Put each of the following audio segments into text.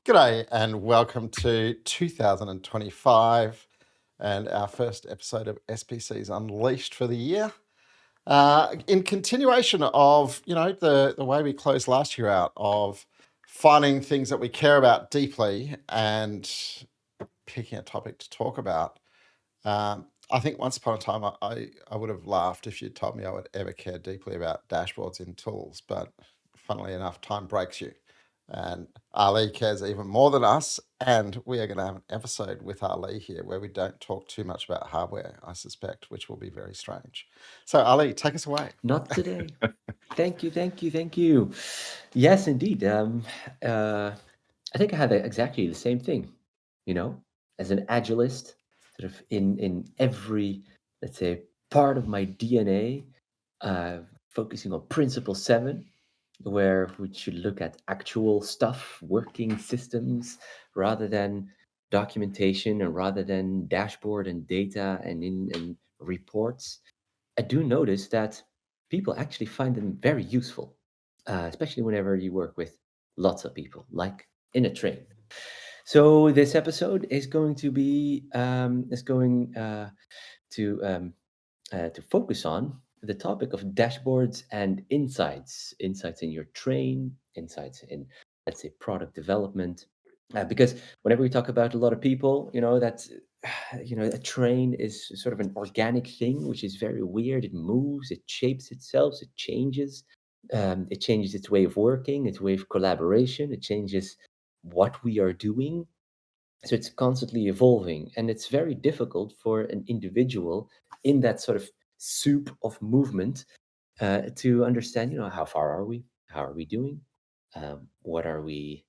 G'day and welcome to 2025 and our first episode of SPCs Unleashed for the year. In continuation of, the way we closed last year out of finding things that we care about deeply and picking a topic to talk about. I think once upon a time I would have laughed if you'd told me I would ever care deeply about dashboards in tools, but funnily enough, time breaks you. And Ali cares even more than us. And we are going to have an episode with Ali here where we don't talk too much about hardware, I suspect, which will be very strange. So, Ali, take us away. Not today. Thank you. Yes, indeed. I think I had exactly the same thing. As an agilist, sort of in every, let's say, part of my DNA, focusing on Principle 7, where we should look at actual stuff, working systems, rather than documentation and rather than dashboard and data and reports. I do notice that people actually find them very useful, especially whenever you work with lots of people, like in a train. So this episode is going to be to focus on the topic of dashboards and insights in your train, insights in, let's say, product development. Because whenever we talk about a lot of people, that a train is sort of an organic thing, which is very weird. It moves, it shapes itself, it changes. It changes its way of working, its way of collaboration. It changes what we are doing. So it's constantly evolving, and it's very difficult for an individual in that sort of soup of movement to understand, how far are we? How are we doing? What are we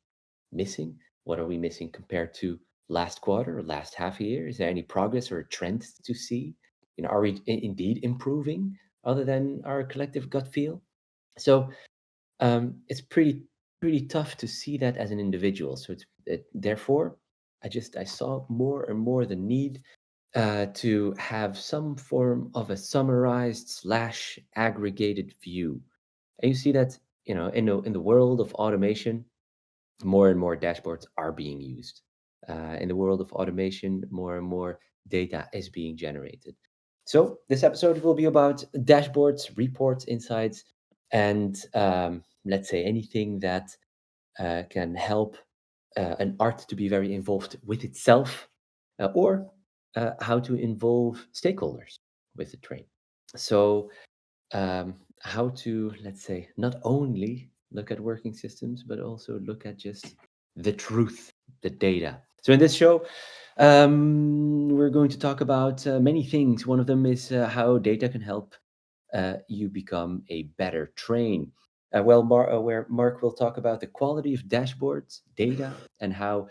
missing? What are we missing compared to last quarter or last half year? Is there any progress or a trend to see? Are we indeed improving other than our collective gut feel? So it's pretty tough to see that as an individual. So therefore, I saw more and more the need to have some form of a summarized / aggregated view. And you see that in the world of automation, more and more dashboards are being used. In the world of automation, more and more data is being generated. So this episode will be about dashboards, reports, insights, and let's say anything that can help an art to be very involved with itself, or how to involve stakeholders with the train. So how to, let's say, not only look at working systems, but also look at just the truth, the data. So in this show, we're going to talk about many things. One of them is how data can help you become a better train. Where Mark will talk about the quality of dashboards, data, and how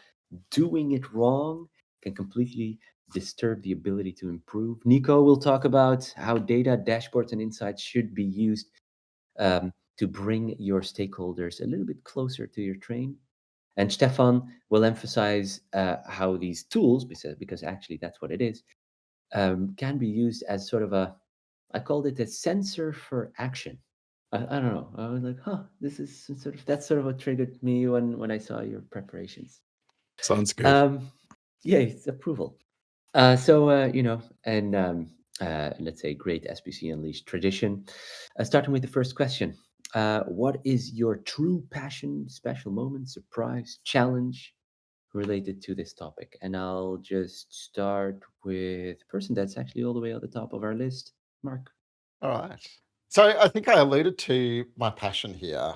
doing it wrong can completely disturb the ability to improve. Niko will talk about how data, dashboards, and insights should be used to bring your stakeholders a little bit closer to your train. And Stephan will emphasize how these tools, because actually that's what it is, can be used as sort of I called it a sensor for action. I don't know. I was like, this is that's sort of what triggered me when I saw your preparations. Sounds good. Yeah, it's approval. And let's say great SPC Unleashed tradition. Starting with the first question. What is your true passion, special moment, surprise, challenge related to this topic? And I'll just start with the person that's actually all the way at the top of our list, Mark. All right. So I think I alluded to my passion here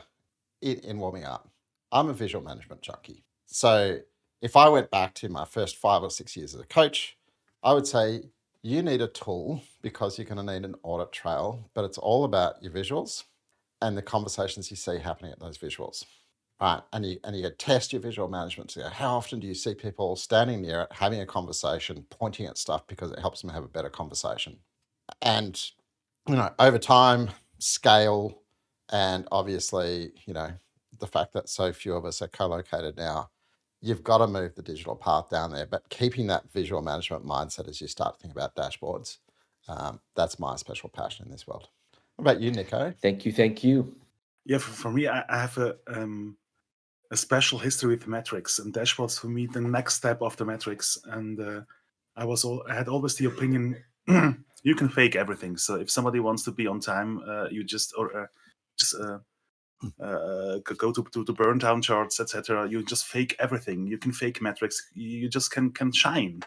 in warming up. I'm a visual management junkie. So if I went back to my first 5 or 6 years as a coach, I would say you need a tool because you're going to need an audit trail, but it's all about your visuals and the conversations you see happening at those visuals. Right. And you test your visual management to go, how often do you see people standing near it, having a conversation, pointing at stuff because it helps them have a better conversation? And, over time, scale, and obviously, the fact that so few of us are co-located now, you've got to move the digital path down there. But keeping that visual management mindset as you start thinking about dashboards, that's my special passion in this world. What about you, Niko? Thank you. Yeah, for me, I have a special history with metrics, and dashboards for me the next step of the metrics. And I had always the opinion you can fake everything. So if somebody wants to be on time, you just go to the burn down charts, etc. You just fake everything. You can fake metrics. You just can shine.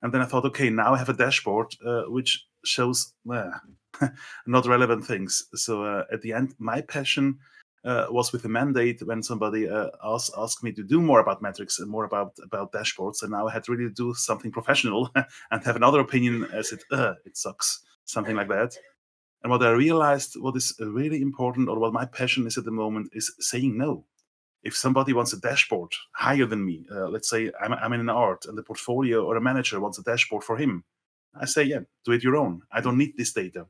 And then I thought, okay, now I have a dashboard which shows not relevant things. So at the end, my passion was with a mandate when somebody asked me to do more about metrics and more about dashboards. And now I had to really do something professional and have another opinion as it sucks, something like that. And what I realized, what is really important, or what my passion is at the moment, is saying no. If somebody wants a dashboard higher than me, let's say I'm in an art and the portfolio or a manager wants a dashboard for him, I say, yeah, do it your own. I don't need this data.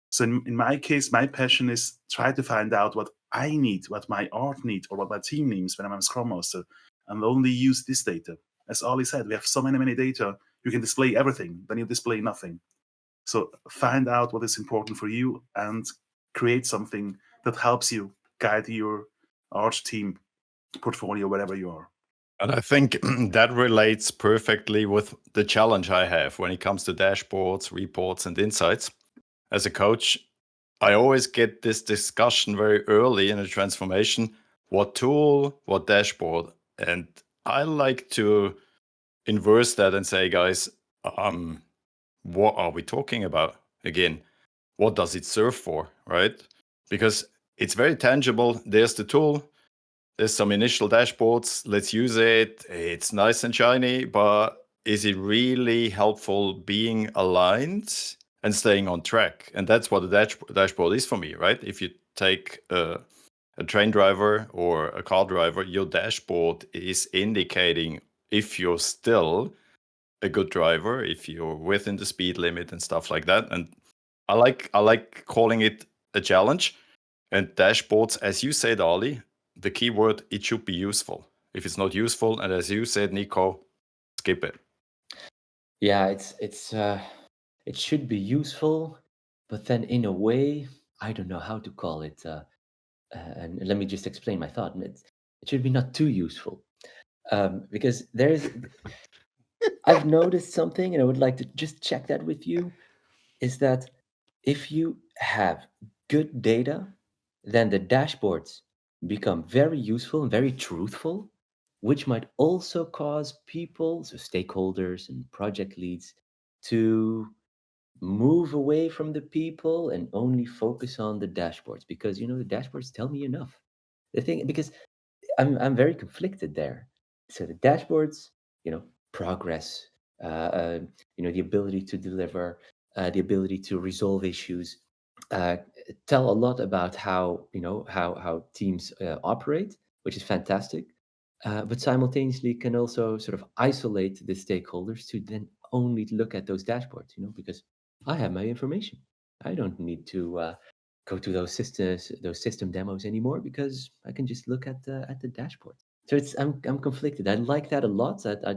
So in my case, my passion is try to find out what I need, what my art needs, or what my team needs when I'm a Scrum Master, and only use this data. As Ali said, we have so many data, you can display everything, then you display nothing. So find out what is important for you and create something that helps you guide your art team portfolio wherever you are. And I think that relates perfectly with the challenge I have when it comes to dashboards, reports, and insights. As a coach, I always get this discussion very early in a transformation. What tool, what dashboard? And I like to inverse that and say, guys, what are we talking about? Again, what does it serve for, right? Because it's very tangible. There's the tool. There's some initial dashboards. Let's use it. It's nice and shiny, but is it really helpful being aligned and staying on track? And that's what a dashboard is for me, right? If you take a train driver or a car driver, your dashboard is indicating if you're still a good driver, if you're within the speed limit and stuff like that. And I like calling it a challenge. And dashboards, as you said, Ali, the key word, it should be useful. If it's not useful, and as you said, Niko, skip it. Yeah, it should be useful, but then in a way, I don't know how to call it. And let me just explain my thought. It should be not too useful, because I've noticed something, and I would like to just check that with you, is that if you have good data, then the dashboards become very useful and very truthful, which might also cause people, so stakeholders and project leads, to move away from the people and only focus on the dashboards, because the dashboards tell me enough. The thing, because I'm very conflicted there. So the dashboards, progress, the ability to deliver, the ability to resolve issues, uh, tell a lot about how how teams operate, which is fantastic. But simultaneously can also sort of isolate the stakeholders to then only look at those dashboards, because I have my information. I don't need to go to those system demos anymore, because I can just look at the dashboard. So I'm conflicted. I like that a lot. I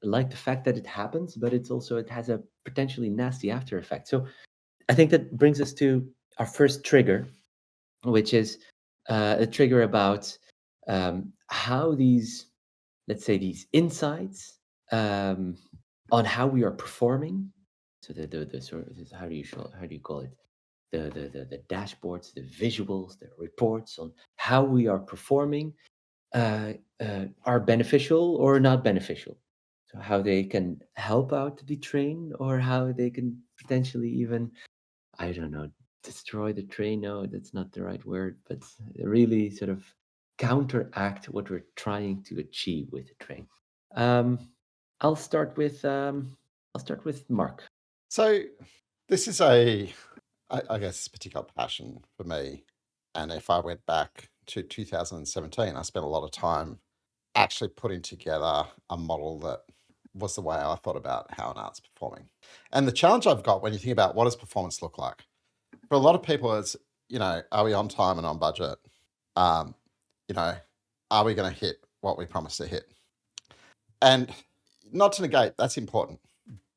like the fact that it happens, but it has a potentially nasty after effect. So I think that brings us to our first trigger, which is a trigger about how these, let's say, these insights on how we are performing. So the sort of, how do you call it? The dashboards, the visuals, the reports on how we are performing are beneficial or not beneficial. So how they can help out the train, or how they can potentially even, I don't know, destroy the train. No, that's not the right word, but really sort of counteract what we're trying to achieve with the train. Um, I'll start with Mark. So this is I guess, a particular passion for me. And if I went back to 2017, I spent a lot of time actually putting together a model that was the way I thought about how an art's performing. And the challenge I've got when you think about what does performance look like, for a lot of people, it's, are we on time and on budget? Are we going to hit what we promised to hit? And not to negate, that's important,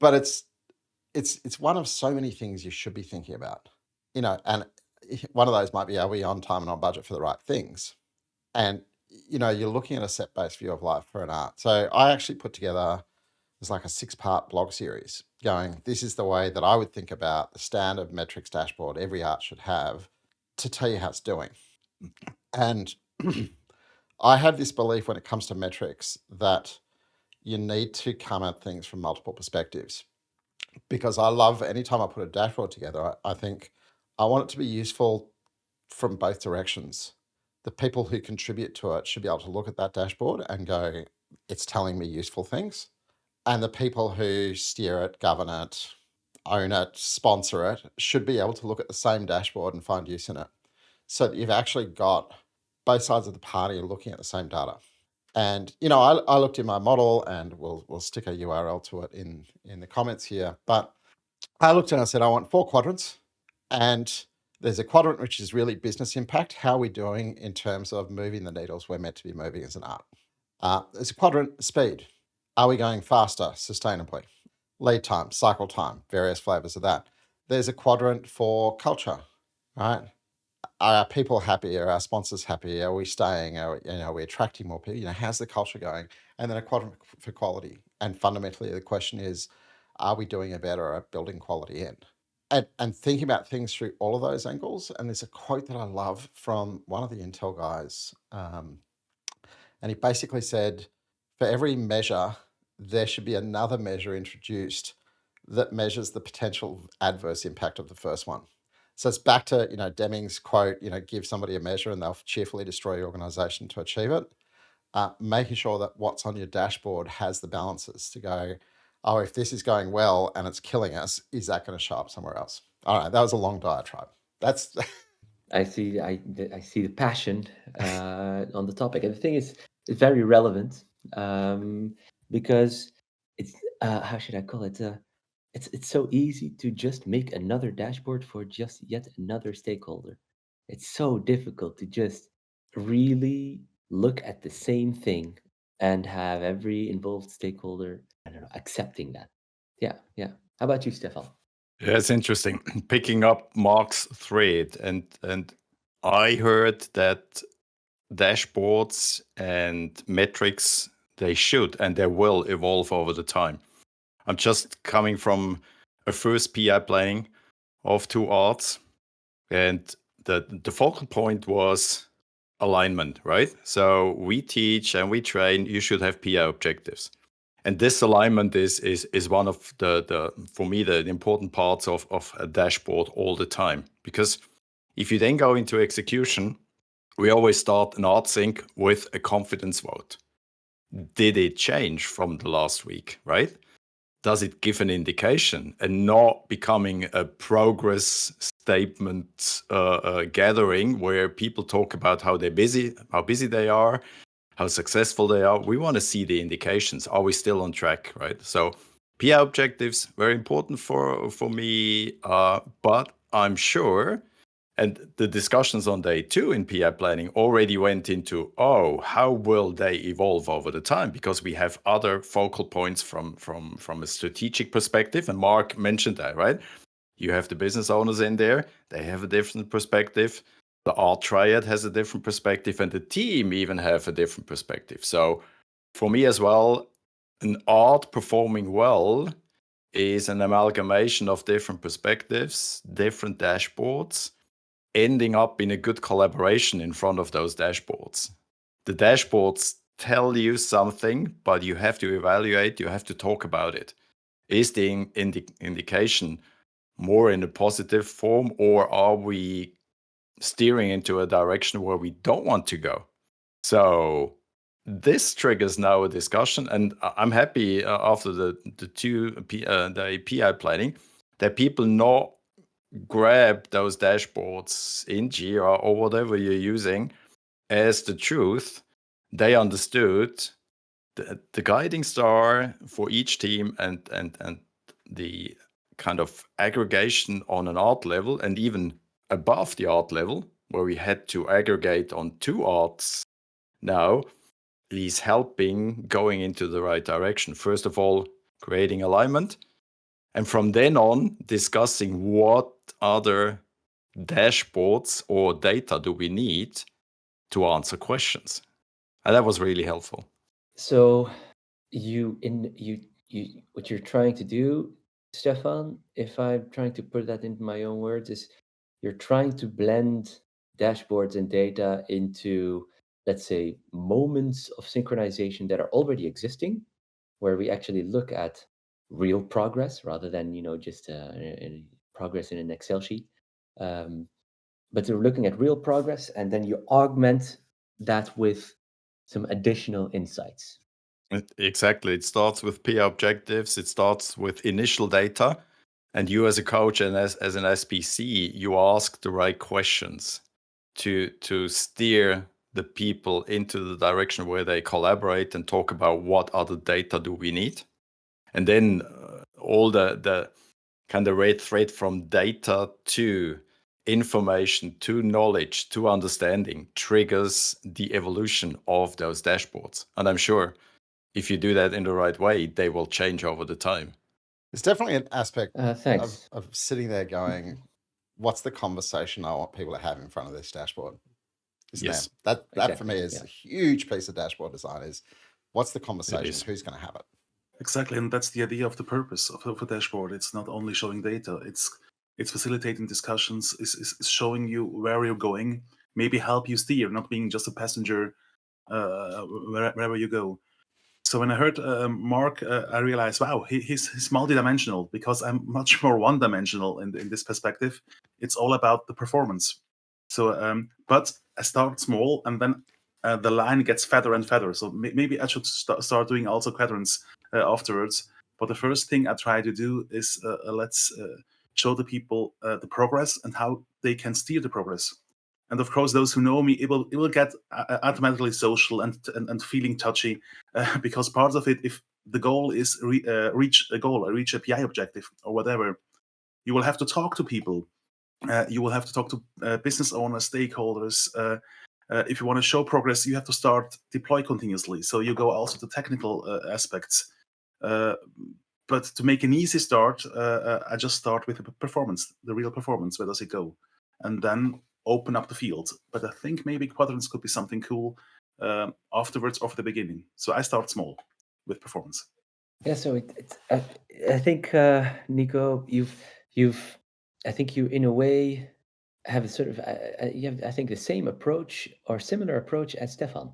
but it's one of so many things you should be thinking about, and one of those might be, are we on time and on budget for the right things? And you're looking at a set-based view of life for an art. So I actually put together, it's like a 6-part blog series going, this is the way that I would think about the standard metrics dashboard every art should have to tell you how it's doing. And I have this belief when it comes to metrics that you need to come at things from multiple perspectives, because I love anytime I put a dashboard together, I think I want it to be useful from both directions. The people who contribute to it should be able to look at that dashboard and go, it's telling me useful things. And the people who steer it, govern it, own it, sponsor it, should be able to look at the same dashboard and find use in it. So that you've actually got both sides of the party looking at the same data. And, I looked in my model, and we'll stick a URL to it in the comments here. But I looked and I said, I want 4 quadrants. And there's a quadrant which is really business impact. How are we doing in terms of moving the needles we're meant to be moving as an art? There's a quadrant, speed. Are we going faster, sustainably? Lead time, cycle time, various flavors of that. There's a quadrant for culture, right? Are our people happy? Are our sponsors happy? Are we staying? Are we attracting more people? How's the culture going? And then a quadrant for quality. And fundamentally, the question is, are we doing a better at building quality in? And thinking about things through all of those angles. And there's a quote that I love from one of the Intel guys. And he basically said, for every measure, there should be another measure introduced that measures the potential adverse impact of the first one. So it's back to, Deming's quote, give somebody a measure and they'll cheerfully destroy your organization to achieve it. Making sure that what's on your dashboard has the balances to go, oh, if this is going well and it's killing us, is that going to show up somewhere else? All right, that was a long diatribe. That's I see the passion on the topic, and the thing is, it's very relevant because it's how should I call it? It's so easy to just make another dashboard for just yet another stakeholder. It's so difficult to just really look at the same thing and have every involved stakeholder, I don't know, accepting that. Yeah. How about you, Stefan? Yeah, it's interesting. Picking up Mark's thread, and I heard that dashboards and metrics, they should and they will evolve over the time. I'm just coming from a first PI planning of 2 arts, and the focal point was alignment, right? So we teach and we train, you should have PI objectives. And this alignment is one of the for me, the important parts of a dashboard all the time. Because if you then go into execution, we always start an art sync with a confidence vote. Did it change from the last week, right? Does it give an indication and not becoming a progress statement gathering where people talk about how busy they are, how successful they are? We want to see the indications. Are we still on track, right? So PI objectives, very important for me, but I'm sure, and the discussions on day 2 in PI planning already went into, how will they evolve over the time? Because we have other focal points from a strategic perspective. And Mark mentioned that, right? You have the business owners in there. They have a different perspective. The art triad has a different perspective, and the team even have a different perspective. So for me as well, an art performing well is an amalgamation of different perspectives, different dashboards, ending up in a good collaboration in front of those dashboards. The dashboards tell you something, but you have to evaluate, you have to talk about it. Is the indication more in a positive form, or are we steering into a direction where we don't want to go? So this triggers now a discussion, and I'm happy after the PI planning that people not grab those dashboards in Jira or whatever you're using as the truth. They understood the guiding star for each team and the kind of aggregation on an art level, and even above the art level, where we had to aggregate on 2 arts now, is helping going into the right direction. First of all, creating alignment, and from then on, discussing what other dashboards or data do we need to answer questions. And that was really helpful. So what you're trying to do, Stephan, if I'm trying to put that into my own words, is you're trying to blend dashboards and data into, let's say, moments of synchronization that are already existing, where we actually look at real progress rather than just progress in an Excel sheet. But you're looking at real progress, and then you augment that with some additional insights. Exactly. It starts with peer objectives. It starts with initial data. And you as a coach and as an SPC, you ask the right questions to steer the people into the direction where they collaborate and talk about what other data do we need. And then all the kind of red thread from data to information to knowledge to understanding triggers the evolution of those dashboards. And I'm sure if you do that in the right way, they will change over the time. There's definitely an aspect Thanks. of sitting there going, what's the conversation I want people to have in front of this dashboard? Isn't Yes. there? That Exactly, for me is yeah. a huge piece of dashboard design is what's the conversation? is. Who's going to have it? Exactly, and that's the idea of the purpose of a dashboard. It's not only showing data; it's facilitating discussions, is showing you where you're going, maybe help you steer, not being just a passenger wherever you go. So when I heard Mark, I realized, wow, he's multidimensional, because I'm much more one-dimensional in this perspective. It's all about the performance. So, but I start small, and then the line gets fatter and fatter. So maybe I should start doing also quadrants afterwards. But the first thing I try to do is let's show the people the progress and how they can steer the progress. And of course, those who know me, it will get automatically social and feeling touchy, because part of it, if the goal is reach a PI objective or whatever, you will have to talk to people. You will have to talk to business owners, stakeholders. If you want to show progress, you have to start deploy continuously. So you go also to technical aspects. But to make an easy start, I just start with the performance, the real performance. Where does it go? And then open up the field. But I think maybe quadrants could be something cool afterwards or the beginning. So I start small with performance. Yeah, so I think Niko, I think you in a way have a sort of you have, I think, the same approach or similar approach as Stephan,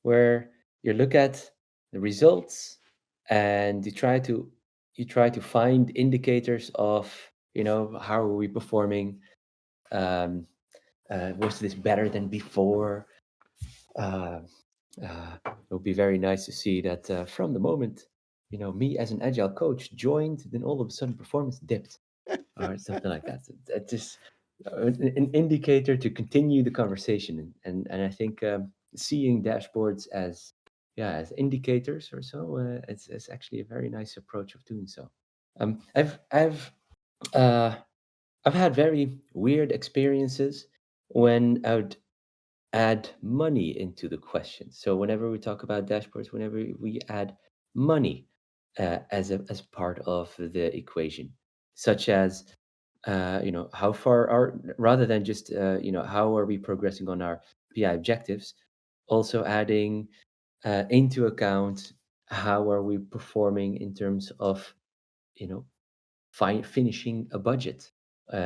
where you look at the results and you try to find indicators of how are we performing. Was this better than before? It would be very nice to see that from the moment me as an agile coach joined, then all of a sudden performance dipped or something like that. It's just an indicator to continue the conversation, and I think seeing dashboards as indicators or so, it's actually a very nice approach of doing so. I've had very weird experiences when I would add money into the question. So whenever we talk about dashboards, whenever we add money as part of the equation, such as how far are, rather than just how are we progressing on our PI objectives, also adding into account how are we performing in terms of finishing a budget.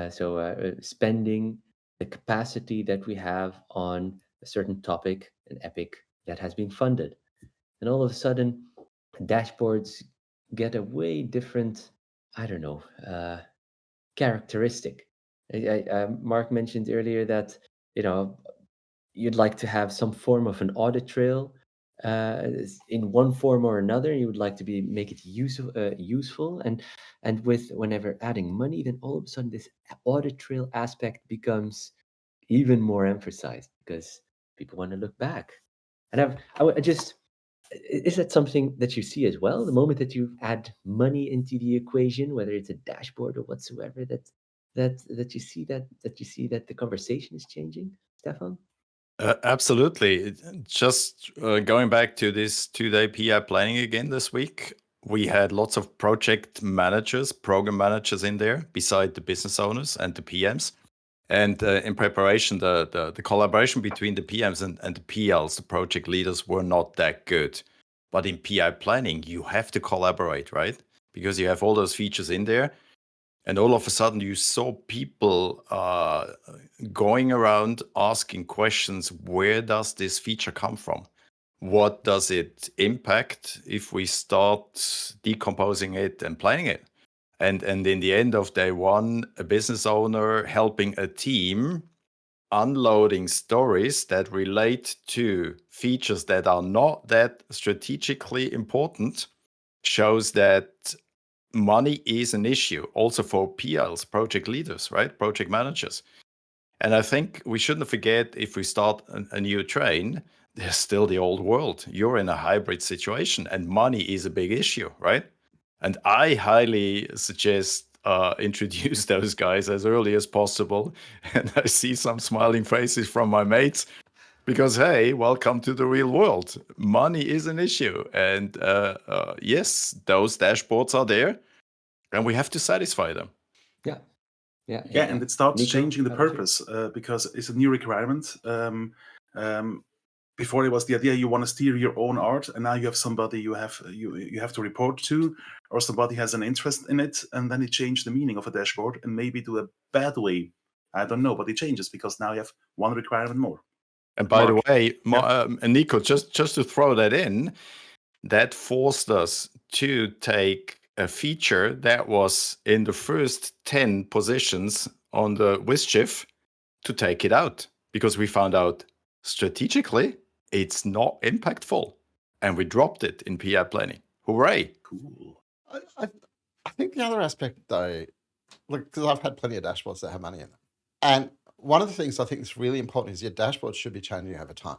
So spending the capacity that we have on a certain topic, an epic that has been funded. And all of a sudden, dashboards get a way different, characteristic. Mark mentioned earlier that, you'd like to have some form of an audit trail in one form or another. You would like to make it useful, and with whenever adding money, then all of a sudden this audit trail aspect becomes even more emphasized because people want to look back. And I just, is that something that you see as well? The moment that you add money into the equation, whether it's a dashboard or whatsoever, that you see that the conversation is changing, Stephan? Absolutely. Just going back to this 2-day PI planning again this week, we had lots of project managers, program managers in there, beside the business owners and the PMs. And in preparation, the collaboration between the PMs and the PLs, the project leaders, were not that good. But in PI planning, you have to collaborate, right? Because you have all those features in there. And all of a sudden, you saw people going around asking questions. Where does this feature come from? What does it impact if we start decomposing it and planning it? And in the end of day one, a business owner helping a team unloading stories that relate to features that are not that strategically important shows that money is an issue also for PLs, project leaders, right? Project managers. And I think we shouldn't forget, if we start a new train, there's still the old world. You're in a hybrid situation and money is a big issue, right? And I highly suggest introduce those guys as early as possible. And I see some smiling faces from my mates because, hey, welcome to the real world. Money is an issue. And yes, those dashboards are there and we have to satisfy them. Yeah. Yeah, and it starts Niko, changing the how about you? purpose because it's a new requirement. Before it was the idea you want to steer your own art, and now you have somebody you have to report to, or somebody has an interest in it, and then it changed the meaning of a dashboard, and maybe to a bad way. I don't know, but it changes because now you have one requirement more. And by Mark. the way, Niko, just to throw that in, that forced us to take a feature that was in the first 10 positions on the WSGIF to take it out because we found out strategically it's not impactful and we dropped it in PI planning. Hooray. Cool. I think the other aspect, though, look, because I've had plenty of dashboards that have money in them. And one of the things I think is really important is your dashboard should be changing over time.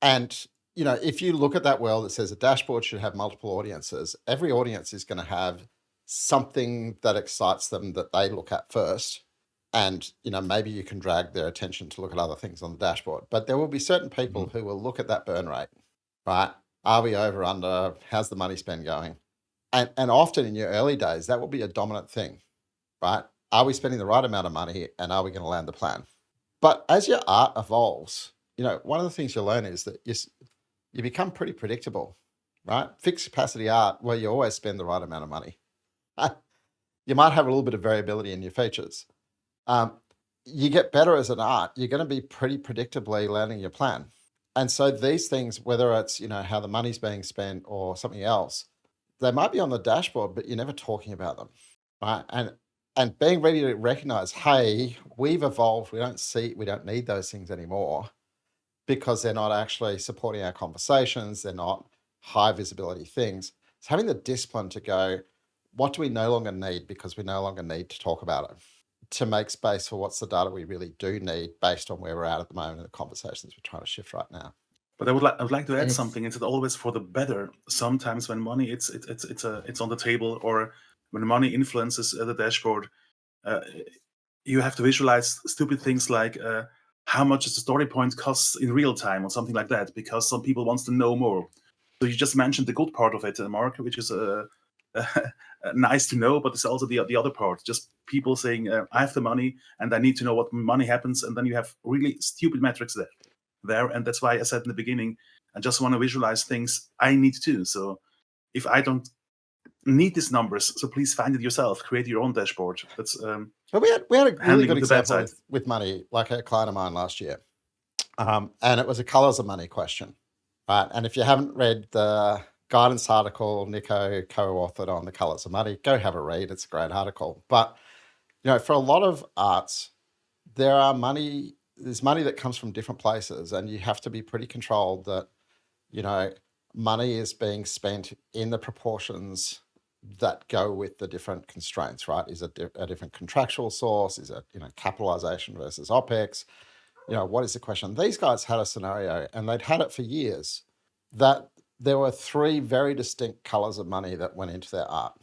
And, you know, if you look at that world that says a dashboard should have multiple audiences, every audience is going to have something that excites them that they look at first. And, you know, maybe you can drag their attention to look at other things on the dashboard. But there will be certain people who will look at that burn rate, right? Are we over, under? How's the money spend going? And often in your early days, that will be a dominant thing, right? Are we spending the right amount of money and are we going to land the plan? But as your art evolves, you know, one of the things you learn is that you become pretty predictable, right? Fixed capacity art, where you always spend the right amount of money. You might have a little bit of variability in your features. You get better as an art, you're going to be pretty predictably landing your plan. And so these things, whether it's, you know, how the money's being spent or something else, they might be on the dashboard, but you're never talking about them, right? And being ready to recognize, hey, we've evolved. We don't need those things anymore because they're not actually supporting our conversations. They're not high visibility things. It's having the discipline to go, what do we no longer need because we no longer need to talk about it, to make space for what's the data we really do need based on where we're at the moment and the conversations we're trying to shift right now. But I would like to add And something. It's always for the better. Sometimes when money it's on the table, or when money influences the dashboard, you have to visualize stupid things like how much does the story point costs in real time or something like that, because some people wants to know more. So you just mentioned the good part of it, Mark, which is nice to know, but it's also the other part. Just people saying, I have the money and I need to know what money happens, and then you have really stupid metrics there. And that's why I said in the beginning, I just want to visualize things I need to. So if I don't need these numbers, so please find it yourself, create your own dashboard. That's But we had a really handling good the bad example side. with money, like a client of mine last year. And it was a colors of money question, right? And if you haven't read the guidance article Niko co-authored on the colors of money, go have a read. It's a great article. But, you know, for a lot of arts, there's money that comes from different places, and you have to be pretty controlled that, you know, money is being spent in the proportions that go with the different constraints, right? Is it a different contractual source? Is it, you know, capitalization versus OPEX? You know, what is the question? These guys had a scenario, and they'd had it for years, that there were 3 very distinct colors of money that went into their art,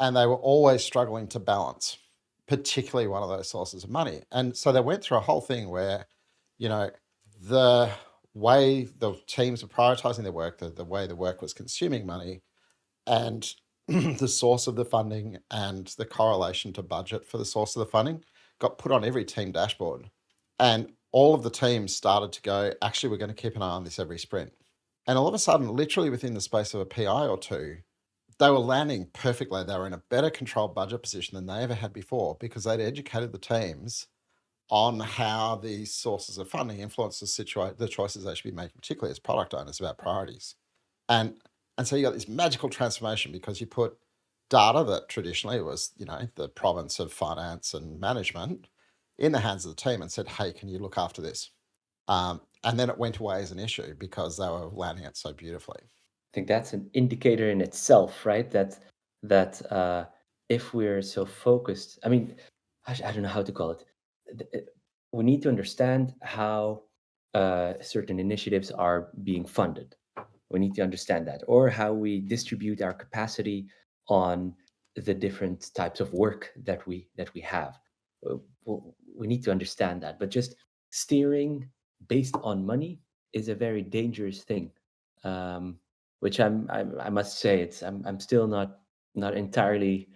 and they were always struggling to balance, particularly one of those sources of money. And so they went through a whole thing where, you know, the way the teams were prioritizing their work, the way the work was consuming money, and the source of the funding and the correlation to budget for the source of the funding got put on every team dashboard. And all of the teams started to go, actually, we're going to keep an eye on this every sprint. And all of a sudden, literally within the space of a PI or two, they were landing perfectly. They were in a better controlled budget position than they ever had before because they'd educated the teams on how these sources of funding influence the choices they should be making, particularly as product owners, about priorities. And so you got this magical transformation because you put data that traditionally was, the province of finance and management in the hands of the team and said, hey, can you look after this? And then it went away as an issue because they were landing it so beautifully. I think that's an indicator in itself, right? That if we're so focused, I mean, I don't know how to call it. We need to understand how certain initiatives are being funded. We need to understand that, or how we distribute our capacity on the different types of work that we have. We need to understand that. But just steering based on money is a very dangerous thing. Which I must say I'm still not entirely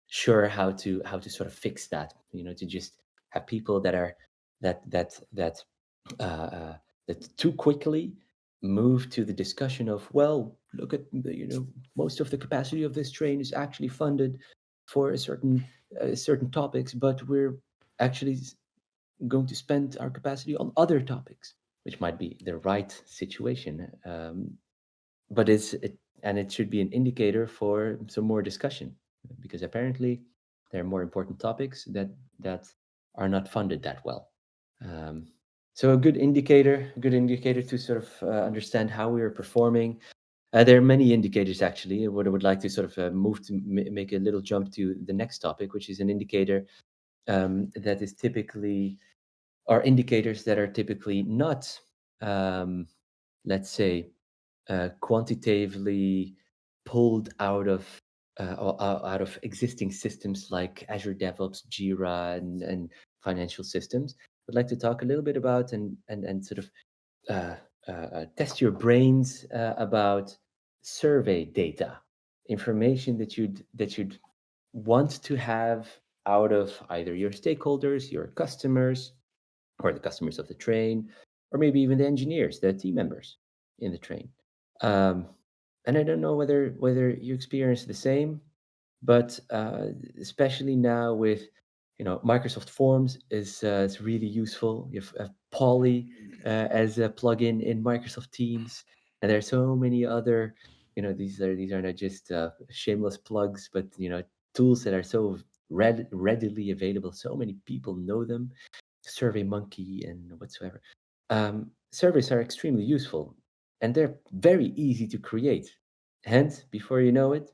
sure how to sort of fix that. To just have people that are that too quickly move to the discussion of, well, look at most of the capacity of this train is actually funded for a certain topics, but we're actually going to spend our capacity on other topics, which might be the right situation. But it should be an indicator for some more discussion, because apparently there are more important topics that are not funded that well. So a good indicator to sort of understand how we are performing. There are many indicators actually. What I would like to sort of move to make a little jump to the next topic, which is an indicator that is typically, are indicators that are typically not, let's say, quantitatively pulled out of existing systems like Azure DevOps, Jira, and financial systems. I'd like to talk a little bit about and sort of test your brains about survey data, information that you'd want to have out of either your stakeholders, your customers, or the customers of the train, or maybe even the engineers, the team members in the train. And I don't know whether you experience the same, but especially now with Microsoft Forms is really useful. You have Poly as a plugin in Microsoft Teams, and there are so many other these are not just shameless plugs, but tools that are so readily available. So many people know them. SurveyMonkey and whatsoever. Surveys are extremely useful, and they're very easy to create. Hence, before you know it,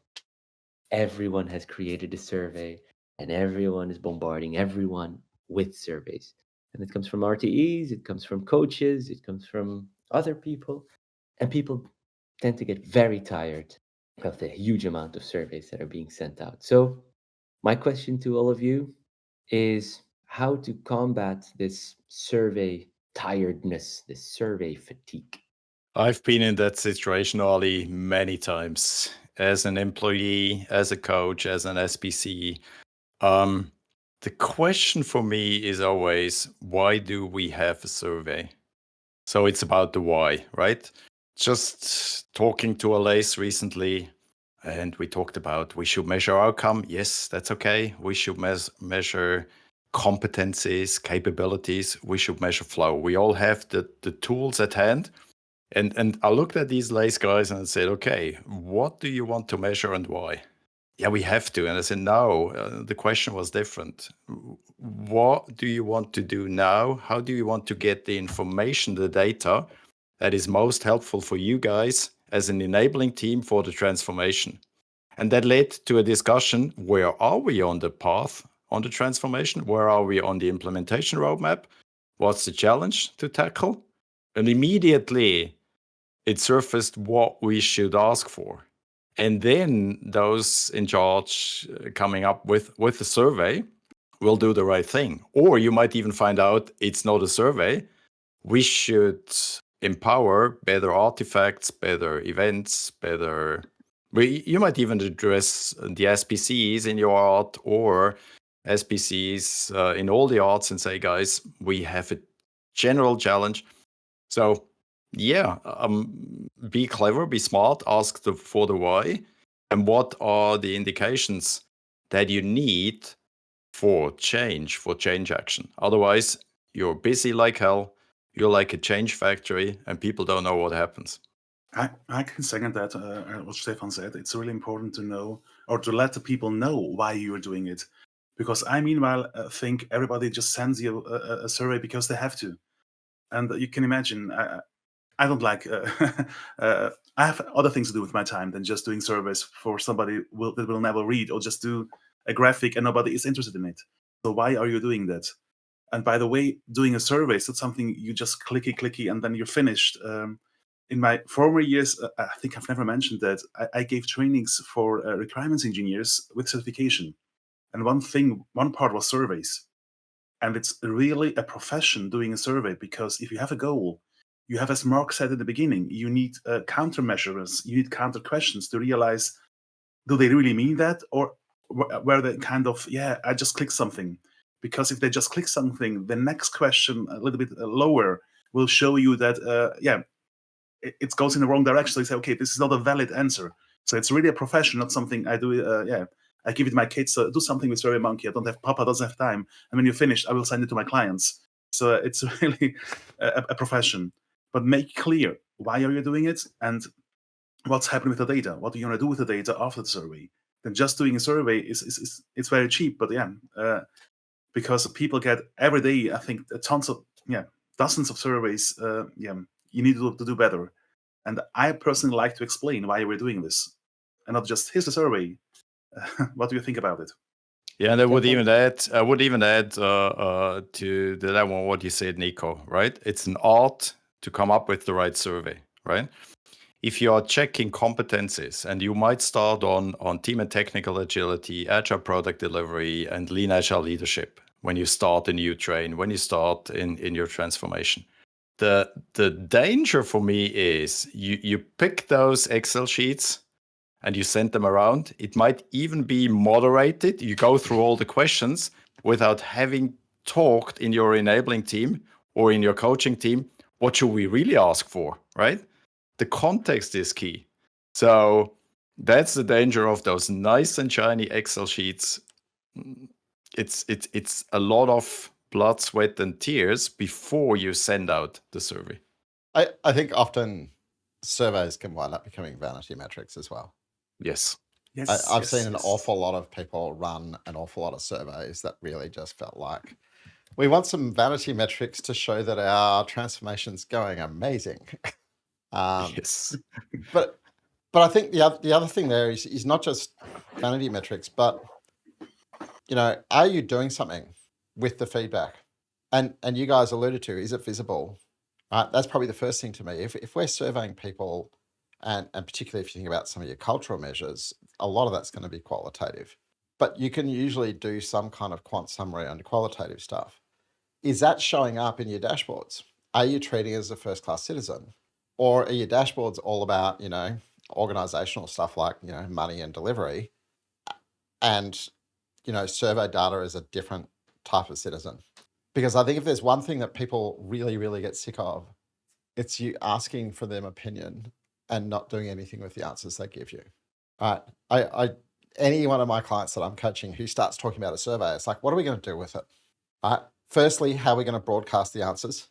everyone has created a survey, and everyone is bombarding everyone with surveys. And it comes from RTEs, it comes from coaches, it comes from other people, and people tend to get very tired of the huge amount of surveys that are being sent out. So my question to all of you is how to combat this survey tiredness, this survey fatigue. I've been in that situation, Ali, many times as an employee, as a coach, as an SPC. The question for me is always, why do we have a survey? So it's about the why, right? Just talking to Alaise recently, and we talked about we should measure outcome. Yes, that's okay. We should measure competencies, capabilities. We should measure flow. We all have the tools at hand. And I looked at these Alaise guys and I said, okay, what do you want to measure and why? Yeah, we have to. And I said, no, the question was different. What do you want to do now? How do you want to get the information, the data that is most helpful for you guys as an enabling team for the transformation? And that led to a discussion, where are we on the path on the transformation? Where are we on the implementation roadmap? What's the challenge to tackle? And immediately it surfaced what we should ask for. And then those in charge coming up with a survey will do the right thing. Or you might even find out it's not a survey. We should empower better artifacts, better events, you might even address the SPCs in your art, or SPCs in all the arts and say, guys, we have a general challenge. So yeah, be clever, be smart, ask for the why, and what are the indications that you need for change action. Otherwise, you're busy like hell, you're like a change factory, and people don't know what happens. I can second that, what Stephan said. It's really important to know, or to let the people know why you're doing it. Because I, meanwhile, think everybody just sends you a survey because they have to. And you can imagine, I don't like, I have other things to do with my time than just doing surveys for somebody that will never read, or just do a graphic and nobody is interested in it. So why are you doing that? And by the way, doing a survey is not something you just clicky, and then you're finished. In my former years, I think I've never mentioned that, I gave trainings for requirements engineers with certification. And one part was surveys. And it's really a profession doing a survey, because if you have a goal, you have, as Mark said at the beginning, you need countermeasures, you need counter questions to realize, do they really mean that? Or were they kind of, yeah, I just clicked something? Because if they just click something, the next question, a little bit lower, will show you that, it goes in the wrong direction. So you say, okay, this is not a valid answer. So it's really a profession, not something I do. I give it to my kids. Do something with SurveyMonkey. Papa doesn't have time. And when you're finished, I will send it to my clients. So it's really a profession. But make clear, why are you doing it, and what's happening with the data? What are you going to do with the data after the survey? Then just doing a survey is it's very cheap. But because people get every day, I think, dozens of surveys. You need to do better. And I personally like to explain why we're doing this, and not just, here's the survey. What do you think about it? Yeah, and I would even add to that one what you said, Niko, right? It's an art to come up with the right survey, right? If you are checking competencies, and you might start on team and technical agility, agile product delivery, and lean agile leadership when you start a new train, when you start in your transformation. The danger for me is you pick those Excel sheets and you send them around. It might even be moderated. You go through all the questions without having talked in your enabling team or in your coaching team. What should we really ask for, right? The context is key. So that's the danger of those nice and shiny Excel sheets. It's a lot of blood, sweat, and tears before you send out the survey. I think often surveys can wind up becoming vanity metrics as well. Yes. I've seen an awful lot of people run an awful lot of surveys that really just felt like, we want some vanity metrics to show that our transformation's going amazing. Yes. But I think the other thing there is not just vanity metrics, but are you doing something with the feedback? And you guys alluded to, is it visible? That's probably the first thing to me. If we're surveying people, and particularly if you think about some of your cultural measures, a lot of that's going to be qualitative. But you can usually do some kind of quant summary on qualitative stuff. Is that showing up in your dashboards? Are you treating it as a first-class citizen? Or are your dashboards all about, organizational stuff like, money and delivery, and, survey data is a different type of citizen? Because I think if there's one thing that people really, really get sick of, it's you asking for their opinion and not doing anything with the answers they give you. Any one of my clients that I'm coaching who starts talking about a survey, it's like, what are we going to do with it? Firstly, how are we going to broadcast the answers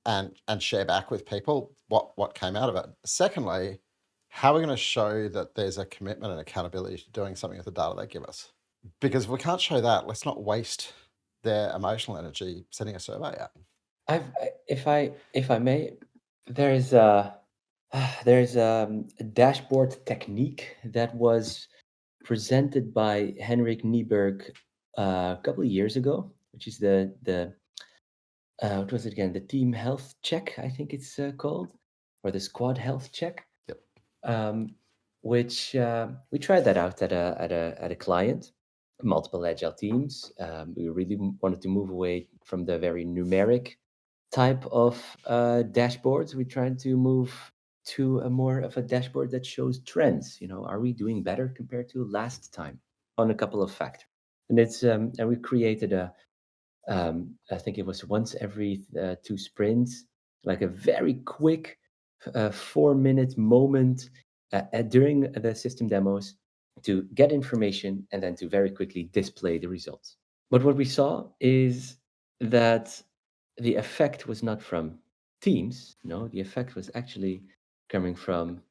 and share back with people what came out of it? Secondly, how are we going to show that there's a commitment and accountability to doing something with the data they give us? Because if we can't show that, let's not waste their emotional energy sending a survey out. If I may, there's a dashboard technique that was presented by Henrik Nieberg a couple of years ago, which is the what was it again? The team health check, I think it's called, or the squad health check. Yep. Which we tried that out at a client, multiple agile teams. We really wanted to move away from the very numeric type of dashboards. We tried to move to a more of a dashboard that shows trends. Are we doing better compared to last time on a couple of factors? And and we created I think it was once every 2 sprints, like a very quick 4-minute moment during the system demos to get information and then to very quickly display the results. But what we saw is that the effect was not from teams. No, the effect was actually coming from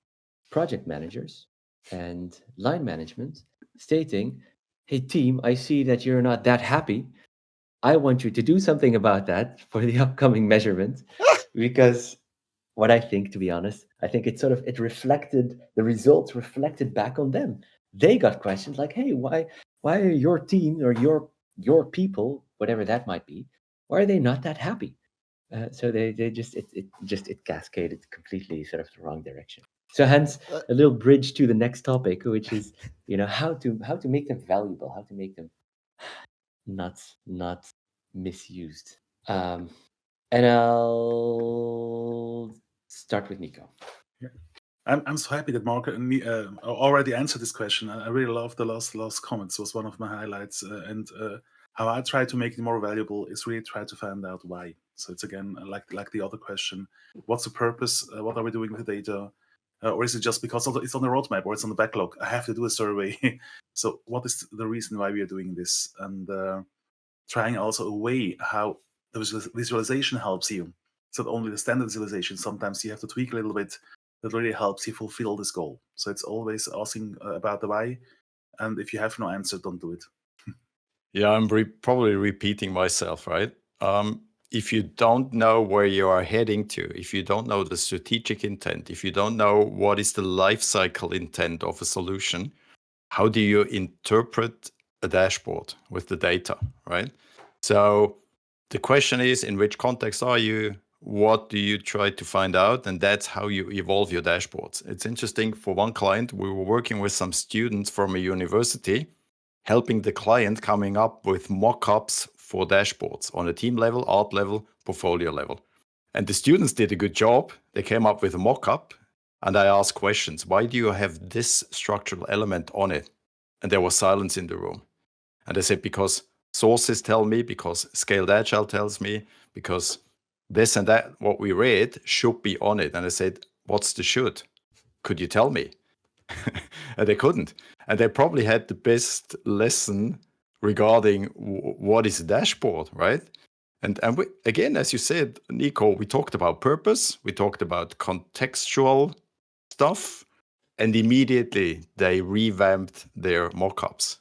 project managers and line management stating, hey, team, I see that you're not that happy. I want you to do something about that for the upcoming measurement, because what I think, to be honest, I think it reflected, the results reflected back on them. They got questions like, hey, why are your team or your people, whatever that might be, why are they not that happy? So they just it cascaded completely sort of the wrong direction. So hence a little bridge to the next topic, which is how to make them valuable, how to make them not misused. And I'll start with Niko. I'm so happy that Mark and me already answered this question. I really love the last comments. It was one of my highlights. And how I try to make it more valuable is really try to find out why. So it's again like the other question: what's the purpose? What are we doing with the data? Or is it just because it's on the roadmap or it's on the backlog? I have to do a survey. So what is the reason why we are doing this? And trying also a way how the visualization helps you. It's not only the standard visualization. Sometimes you have to tweak a little bit. That really helps you fulfill this goal. So it's always asking about the why. And if you have no answer, don't do it. Yeah, I'm probably repeating myself, right? If you don't know where you are heading to, if you don't know the strategic intent, if you don't know what is the life cycle intent of a solution, how do you interpret a dashboard with the data, right? So the question is, in which context are you? What do you try to find out? And that's how you evolve your dashboards. It's interesting. For one client, we were working with some students from a university, helping the client coming up with mock-ups for dashboards on a team level, art level, portfolio level. And the students did a good job. They came up with a mock-up, and I asked questions. Why do you have this structural element on it? And there was silence in the room. And I said, because sources tell me, because Scaled Agile tells me, because this and that, what we read, should be on it. And I said, what's the should? Could you tell me? And they couldn't. And they probably had the best lesson regarding what is a dashboard, right? And we, again, as you said, Niko, we talked about purpose, we talked about contextual stuff, and immediately they revamped their mockups,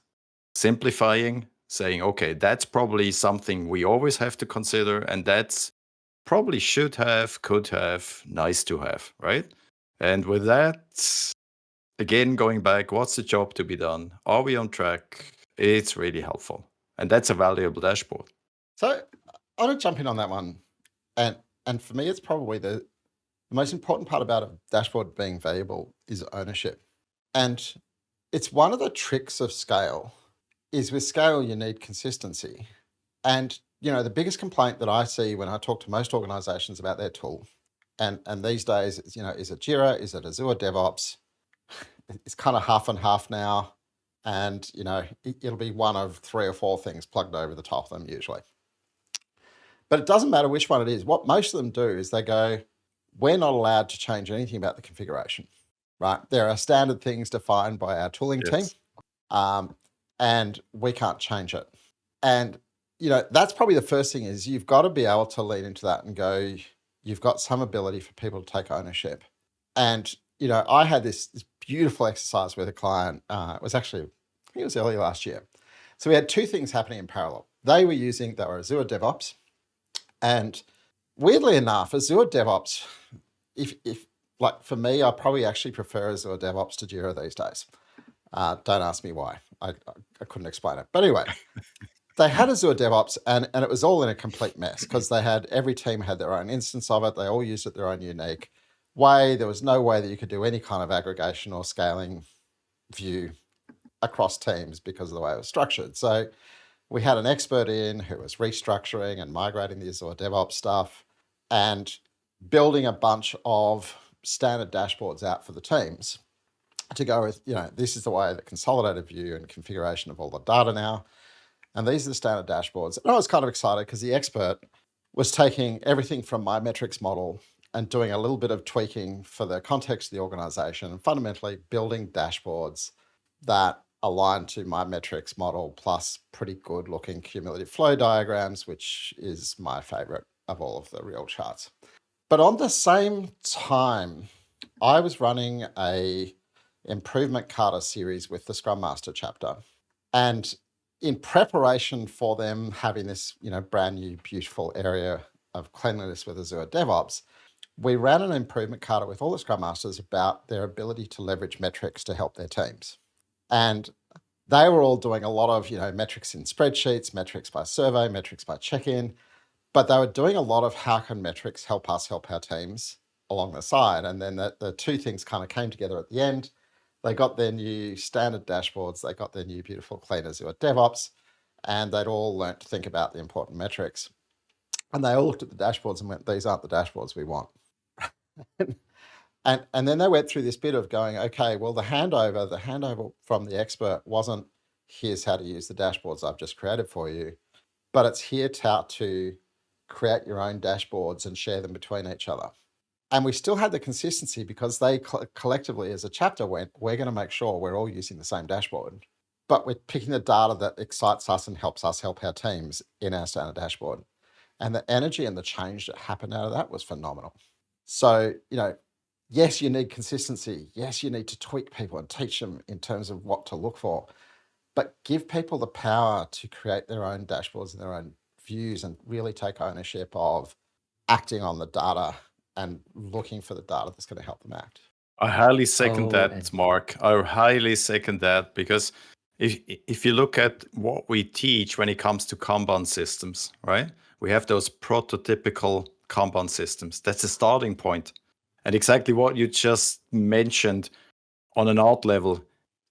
simplifying, saying, okay, that's probably something we always have to consider, and that's probably should have, could have, nice to have, right? And with that, again, going back, what's the job to be done? Are we on track? It's really helpful. And that's a valuable dashboard. So I want to jump in on that one. And for me, it's probably the most important part about a dashboard being valuable is ownership. And it's one of the tricks of scale is with scale, you need consistency. And, the biggest complaint that I see when I talk to most organizations about their tool, and these days, is it Jira? Is it Azure DevOps? It's kind of half and half now. And, it'll be one of 3 or 4 things plugged over the top of them usually. But it doesn't matter which one it is. What most of them do is they go, we're not allowed to change anything about the configuration, right? There are standard things defined by our tooling team, and we can't change it. And, that's probably the first thing is you've got to be able to lean into that and go, you've got some ability for people to take ownership. And, I had this beautiful exercise with a client. It was actually, I think it was early last year. So we had 2 things happening in parallel. They were Azure DevOps. And weirdly enough, Azure DevOps, if like for me, I probably actually prefer Azure DevOps to Jira these days. Don't ask me why. I couldn't explain it. But anyway, they had Azure DevOps and it was all in a complete mess because every team had their own instance of it. They all used it their own unique way. There was no way that you could do any kind of aggregation or scaling view across teams because of the way it was structured. So we had an expert in who was restructuring and migrating the Azure DevOps stuff and building a bunch of standard dashboards out for the teams to go with, this is the way the consolidated view and configuration of all the data now. And these are the standard dashboards. And I was kind of excited because the expert was taking everything from my metrics model and doing a little bit of tweaking for the context of the organization and fundamentally building dashboards that align to my metrics model, plus pretty good looking cumulative flow diagrams, which is my favorite of all of the real charts. But on the same time, I was running a improvement kata series with the Scrum Master chapter. And in preparation for them having this, brand new, beautiful area of cleanliness with Azure DevOps, we ran an improvement kata with all the Scrum Masters about their ability to leverage metrics to help their teams. And they were all doing a lot of, metrics in spreadsheets, metrics by survey, metrics by check-in, but they were doing a lot of how can metrics help us help our teams along the side. And then the two things kind of came together at the end. They got their new standard dashboards, they got their new beautiful clean Azure DevOps, and they'd all learnt to think about the important metrics. And they all looked at the dashboards and went, these aren't the dashboards we want. And then they went through this bit of going, okay, well, the handover from the expert wasn't, here's how to use the dashboards I've just created for you, but it's here to create your own dashboards and share them between each other. And we still had the consistency because they collectively as a chapter went, we're going to make sure we're all using the same dashboard, but we're picking the data that excites us and helps us help our teams in our standard dashboard. And the energy and the change that happened out of that was phenomenal. So, yes, you need consistency. Yes, you need to tweak people and teach them in terms of what to look for, but give people the power to create their own dashboards and their own views and really take ownership of acting on the data and looking for the data that's going to help them act. I highly second that, and Mark. I highly second that because if you look at what we teach when it comes to Kanban systems, right? We have those prototypical Kanban systems. That's a starting point. And exactly what you just mentioned on an art level,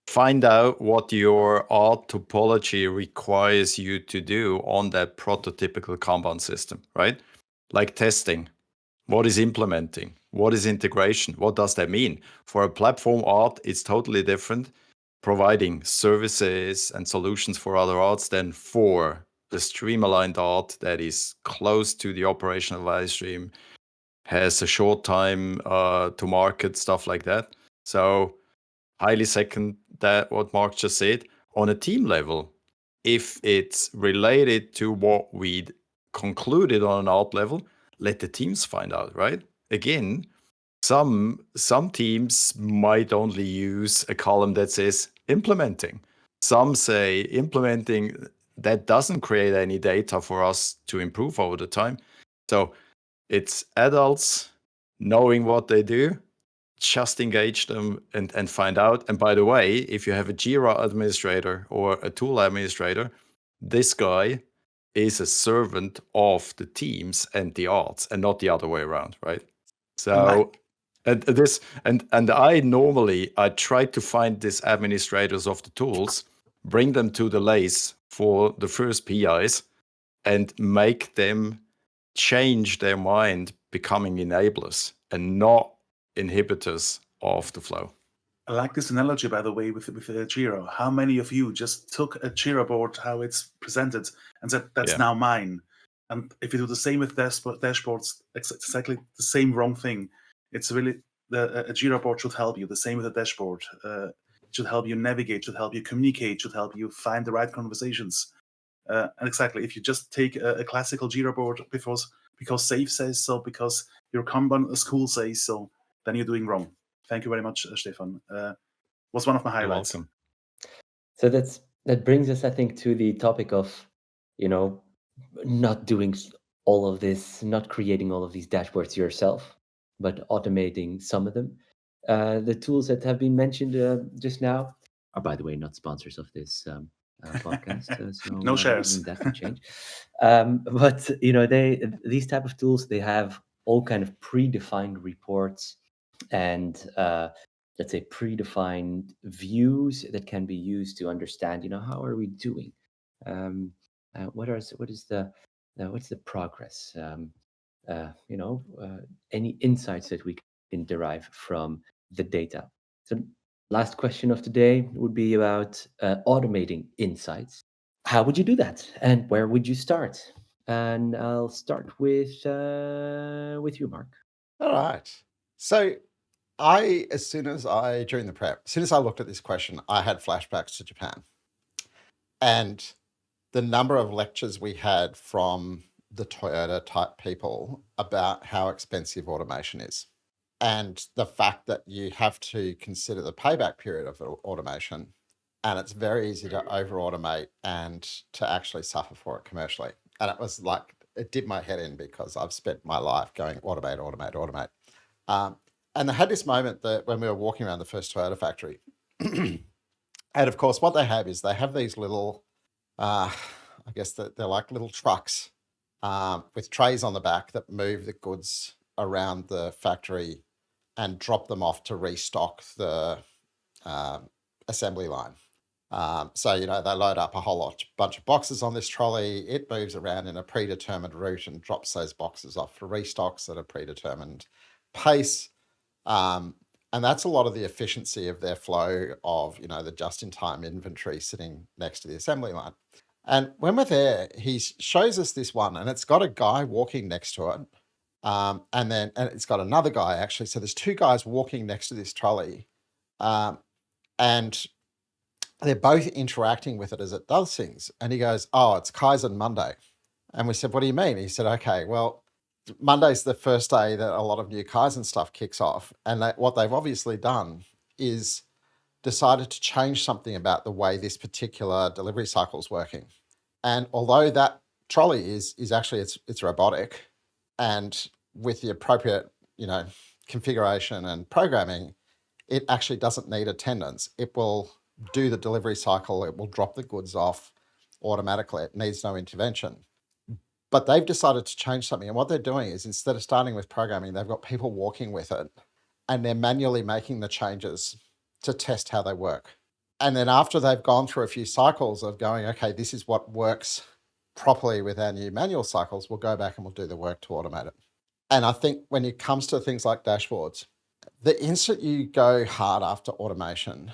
find out what your art topology requires you to do on that prototypical Kanban system, right? Like testing. What is implementing? What is integration? What does that mean? For a platform art, it's totally different, providing services and solutions for other arts than for the stream-aligned art that is close to the operational value stream, has a short time to market, stuff like that. So highly second that what Mark just said. On a team level, if it's related to what we concluded on an art level, let the teams find out, right? Again, some teams might only use a column that says implementing. Some say implementing, that doesn't create any data for us to improve over the time. So it's adults knowing what they do, just engage them and find out. And by the way, if you have a Jira administrator or a tool administrator, this guy is a servant of the teams and the arts and not the other way around, right? So and this and I try to find these administrators of the tools, bring them to the lace for the first PIs and make them change their mind, becoming enablers and not inhibitors of the flow. I like this analogy, by the way, with Jira. How many of you just took a Jira board, how it's presented, and said, that's now mine? And if you do the same with dashboards, exactly the same wrong thing. It's really, a Jira board should help you. The same with a dashboard. It should help you navigate, should help you communicate, should help you find the right conversations. And exactly, if you just take a classical Jira board because SAFe says so, because your Kanban school says so, then you're doing wrong. Thank you very much, Stephan. Was one of my highlights. You're welcome. so that brings us, I think, to the topic of, not doing all of this, not creating all of these dashboards yourself, but automating some of them. The tools that have been mentioned just now are, by the way, not sponsors of this podcast. So No shares. that can change. But these type of tools, they have all kind of predefined reports and let's say predefined views that can be used to understand, how are we doing? What's the progress? Any insights that we can derive from the data. So last question of today would be about automating insights. How would you do that, and where would you start? And I'll start with you, Mark. All right. So during the prep, as soon as I looked at this question, I had flashbacks to Japan. And the number of lectures we had from the Toyota type people about how expensive automation is. And the fact that you have to consider the payback period of automation. And it's very easy to over automate and to actually suffer for it commercially. And it was like, it did my head in because I've spent my life going automate, automate, automate. And they had this moment that when we were walking around the first Toyota factory. And of course, what they have is they have these little, I guess they're like little trucks with trays on the back that move the goods around the factory and drop them off to restock the assembly line. So, they load up a whole bunch of boxes on this trolley. It moves around in a predetermined route and drops those boxes off for restocks at a predetermined pace. And that's a lot of the efficiency of their flow of, the just-in-time inventory sitting next to the assembly line. And when we're there, he shows us this one, and it's got a guy walking next to it. And it's got another guy, actually. So there's two guys walking next to this trolley. And they're both interacting with it as it does things. And he goes, "Oh, it's Kaizen Monday." And we said, "What do you mean?" He said, "Okay, well, Monday's the first day that a lot of new Kaizen stuff kicks off. And what they've obviously done is decided to change something about the way this particular delivery cycle is working. And although that trolley is actually, it's robotic, and with the appropriate, configuration and programming, it actually doesn't need attendance. It will do the delivery cycle. It will drop the goods off automatically. It needs no intervention. But they've decided to change something. And what they're doing is, instead of starting with programming, they've got people walking with it, and they're manually making the changes to test how they work. And then after they've gone through a few cycles of going, okay, this is what works properly with our new manual cycles, we'll go back and we'll do the work to automate it. And I think when it comes to things like dashboards, the instant you go hard after automation,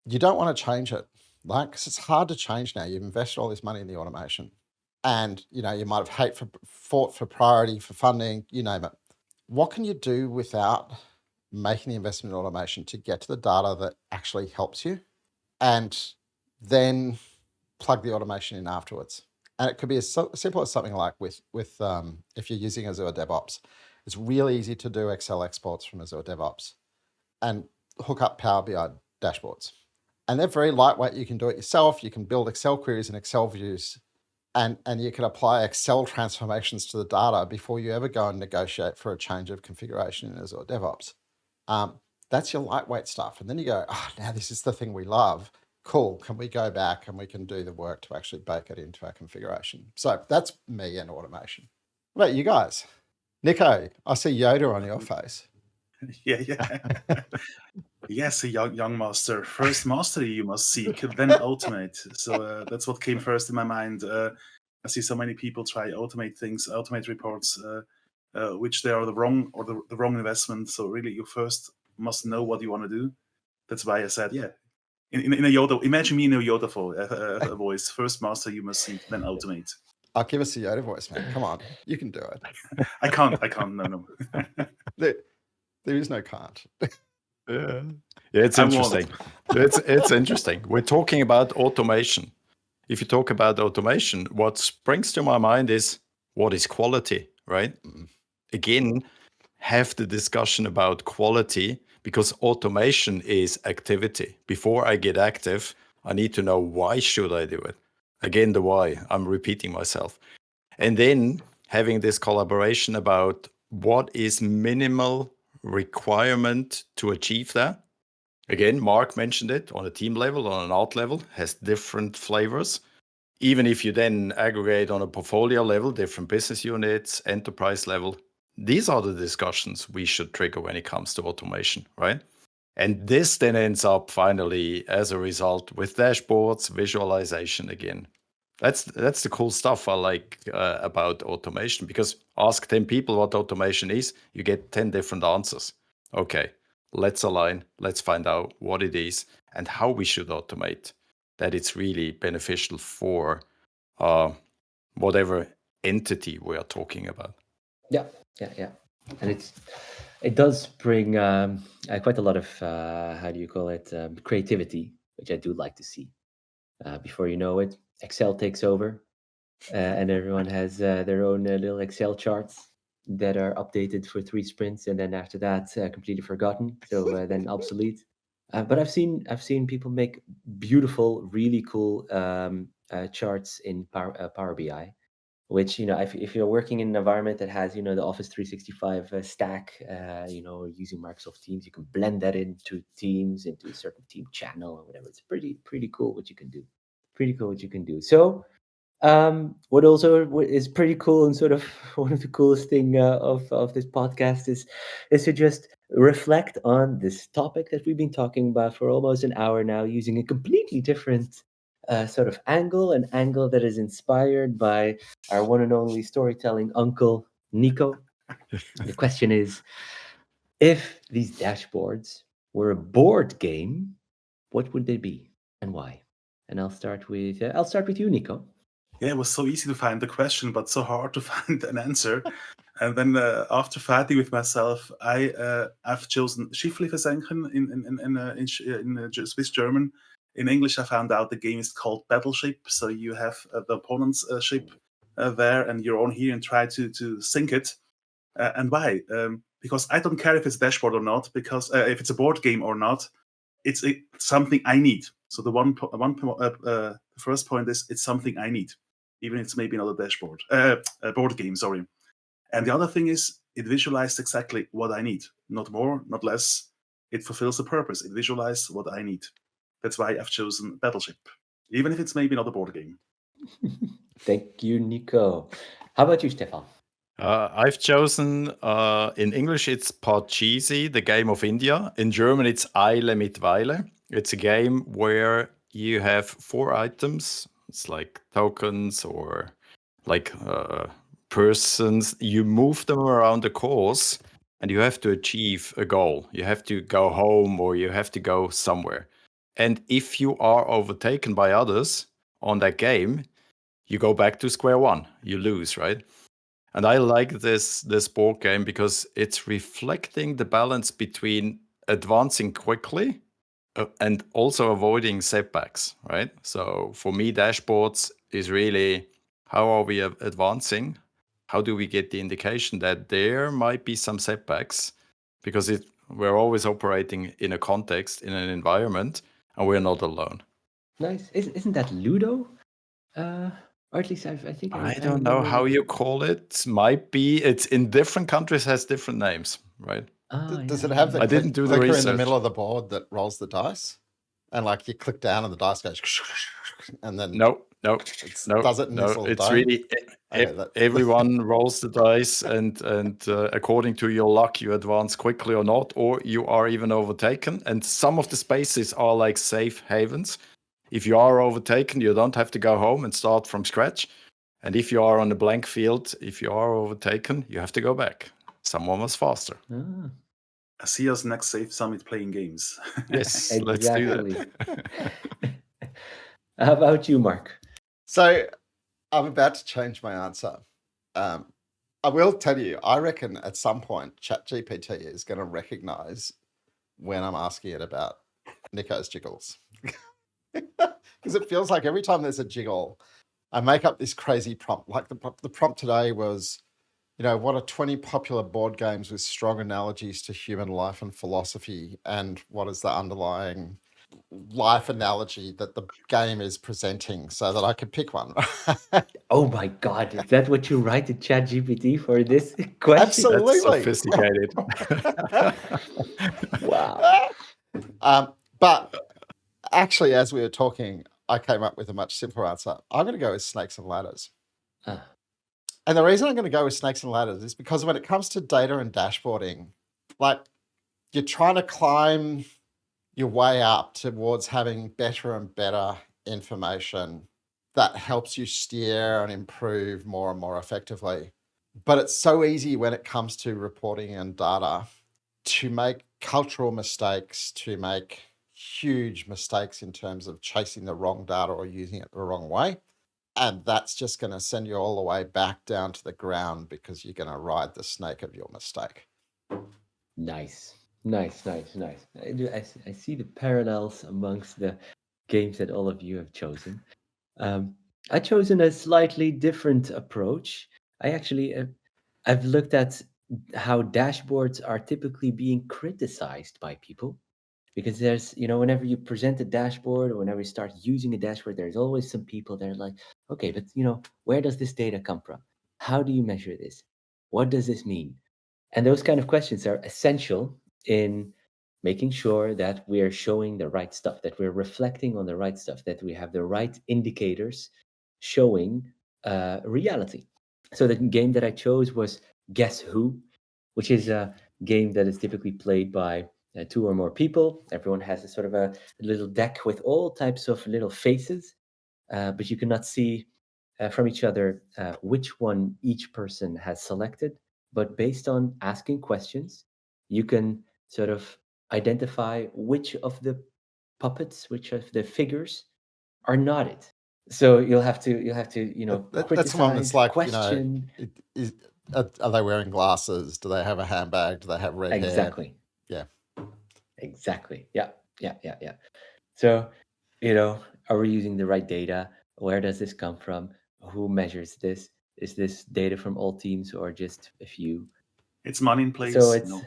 you don't want to change it. Because it's hard to change now. You've invested all this money in the automation. And, you might have fought for priority, for funding, you name it. What can you do without making the investment in automation to get to the data that actually helps you, and then plug the automation in afterwards? And it could be as simple as something like with if you're using Azure DevOps, it's really easy to do Excel exports from Azure DevOps and hook up Power BI dashboards. And they're very lightweight. You can do it yourself. You can build Excel queries and Excel views, and you can apply Excel transformations to the data before you ever go and negotiate for a change of configuration in Azure DevOps. That's your lightweight stuff. And then you go, now this is the thing we love. Cool. Can we go back and we can do the work to actually bake it into our configuration? So that's me and automation. What about you guys? Niko, I see Yoda on your face. Yeah. Yes, a young master. First mastery you must seek, then automate. So that's what came first in my mind. I see so many people try automate things, automate reports, which they are the wrong investment. So really, you first must know what you want to do. That's why I said, in a Yoda. Imagine me in a Yoda voice. First master you must seek, then automate. I'll give us a Yoda voice, man. Come on, you can do it. I can't. No. There is no can't. Yeah, it's interesting. It's interesting. We're talking about automation. If you talk about automation, what springs to my mind is, what is quality, right? Again, have the discussion about quality, because automation is activity. Before I get active, I need to know, why should I do it? Again, the why. I'm repeating myself. And then having this collaboration about what is minimal requirement to achieve that. Again, Mark mentioned it, on a team level, on an art level, has different flavors. Even if you then aggregate on a portfolio level, different business units, enterprise level, these are the discussions we should trigger when it comes to automation, right? And this then ends up finally, as a result, with dashboards, visualization again. That's the cool stuff I like about automation, because ask 10 people what automation is, you get 10 different answers. Okay, let's align, let's find out what it is and how we should automate. that it's really beneficial for whatever entity we are talking about. Yeah. And it does bring quite a lot of how do you call it, creativity, which I do like to see. Before you know it, Excel takes over, and everyone has their own little Excel charts that are updated for 3 sprints, and then after that, completely forgotten. So then obsolete. But I've seen people make beautiful, really cool charts in Power BI. Which, if you're working in an environment that has, the Office 365 stack, using Microsoft Teams, you can blend that into Teams, into a certain team channel or whatever. It's pretty cool what you can do. So, what is pretty cool, and sort of one of the coolest thing of this podcast is to just reflect on this topic that we've been talking about for almost an hour now, using a completely different sort of angle, an angle that is inspired by our one and only storytelling uncle, Niko. The question is, if these dashboards were a board game, what would they be and why? And I'll start with you, Niko. Yeah, it was so easy to find the question, but so hard to find an answer. And then after fighting with myself, I've chosen Schiffliefersenken in Swiss German. In English, I found out the game is called Battleship. So you have the opponent's ship there, and you're on here and try to sink it. And why? Because I don't care if it's a dashboard or not. Because if it's a board game or not, it's something I need. So the first point is it's something I need, even if it's maybe not a dashboard, a board game. Sorry. And the other thing is it visualized exactly what I need, not more, not less. It fulfills the purpose. It visualized what I need. That's why I've chosen Battleship, even if it's maybe not a board game. Thank you, Niko. How about you, Stephan? I've chosen, in English, it's Parcheesi, the game of India. In German, it's Eile mit Weile. It's a game where you have 4 items. It's like tokens or like persons. You move them around the course and you have to achieve a goal. You have to go home or you have to go somewhere. And if you are overtaken by others on that game, you go back to square one. You lose, right? And I like this board game because it's reflecting the balance between advancing quickly and also avoiding setbacks, right? So for me, dashboards is really how are we advancing? How do we get the indication that there might be some setbacks? Because we're always operating in a context, in an environment, and we're not alone. Nice. Isn't that Ludo? Or at least I think I don't know how you call it. Might be. It's in different countries has different names, right? Does it have the I didn't do the clicker in research. the middle of the board that rolls the dice? And like you click down and the dice goes, and then No. does it in this little It's dome? really Okay, everyone rolls the dice, and according to your luck, you advance quickly or not, or you are even overtaken. And some of the spaces are like safe havens. If you are overtaken, you don't have to go home and start from scratch. And if you are on a blank field, if you are overtaken, you have to go back. Someone was faster. I see us next Safe Summit playing games. Yes, Exactly. let's do that. How about you, Mark? So I'm about to change my answer. I will tell you, I reckon at some point ChatGPT is going to recognize when I'm asking it about Niko's jiggles. Because it feels like every time there's a jiggle, I make up this crazy prompt. Like the prompt today was, what are 20 popular board games with strong analogies to human life and philosophy? And what is the underlying life analogy that the game is presenting so that I could pick one? Oh my God, is that what you write to ChatGPT for this question? Absolutely. That's sophisticated. Wow. But actually, as we were talking, I came up with a much simpler answer. I'm going to go with snakes and ladders. And the reason I'm going to go with snakes and ladders is because when it comes to data and dashboarding, like you're trying to climb your way up towards having better and better information that helps you steer and improve more and more effectively. But it's so easy when it comes to reporting and data to make cultural mistakes, to make huge mistakes in terms of chasing the wrong data or using it the wrong way. And that's just going to send you all the way back down to the ground because you're going to ride the snake of your mistake. Nice. I see the parallels amongst the games that all of you have chosen. I've chosen a slightly different approach. I've looked at how dashboards are typically being criticized by people, because there's, whenever you present a dashboard or whenever you start using a dashboard, there's always some people that are like, okay, but where does this data come from? How do you measure this? What does this mean? And those kind of questions are essential in making sure that we're showing the right stuff, that we're reflecting on the right stuff, that we have the right indicators showing reality. So the game that I chose was Guess Who, which is a game that is typically played by 2 or more people. Everyone has a sort of a little deck with all types of little faces, but you cannot see from each other which one each person has selected. But based on asking questions, you can sort of identify which of the puppets, which of the figures are not it. So you'll have to That's the one that's criticize, like, question. are they wearing glasses? Do they have a handbag? Do they have red hair? Exactly. Yeah. Exactly. Yeah. So, are we using the right data? Where does this come from? Who measures this? Is this data from all teams or just a few? It's money in place. So it's No.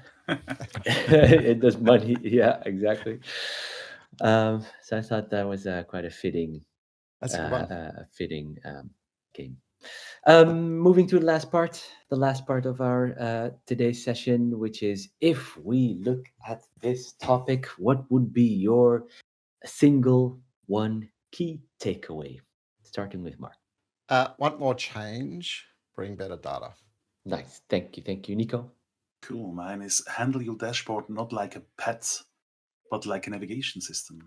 it does money. Yeah, exactly. So I thought that was quite a fitting, That's a good one. game. Moving to the last part of our today's session, which is, if we look at this topic, what would be your single one key takeaway? Starting with Mark. Want more change, bring better data. Nice. Thank you, Niko. Cool. Mine is handle your dashboard not like a pet, but like a navigation system.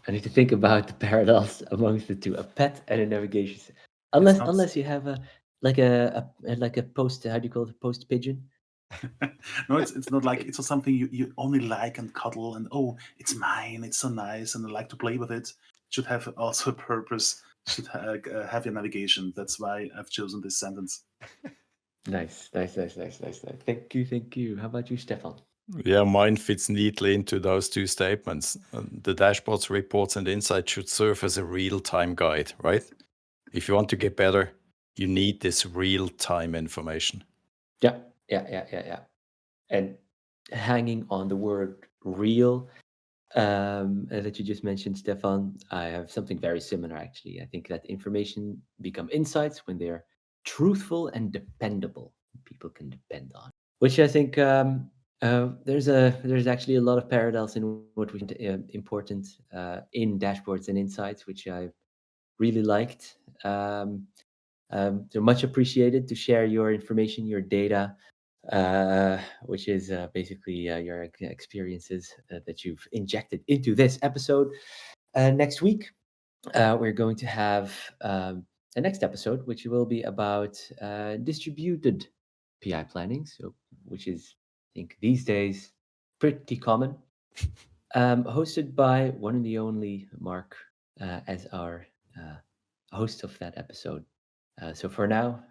I need to think about the parallels amongst the two: a pet and a navigation system. Unless you have a post. How do you call it? A post pigeon. No, it's not like it's not something you only like and cuddle and it's mine, it's so nice and I like to play with it. It should have also a purpose. Should have your navigation. That's why I've chosen this sentence. Nice. Thank you. How about you, Stephan? Yeah, mine fits neatly into those two statements. The dashboards, reports, and insights should serve as a real-time guide, right? If you want to get better, you need this real-time information. Yeah. And hanging on the word real that you just mentioned, Stephan, I have something very similar, actually. I think that information become insights when they're truthful and dependable. People can depend on, which I think there's actually a lot of parallels in what we important in dashboards and insights, which I really liked. They're much appreciated to share your information, your data, which is basically your experiences that you've injected into this episode. Next week, we're going to have the next episode, which will be about distributed PI planning, which is, I think, these days pretty common. Hosted by one and the only Mark as our host of that episode. So for now,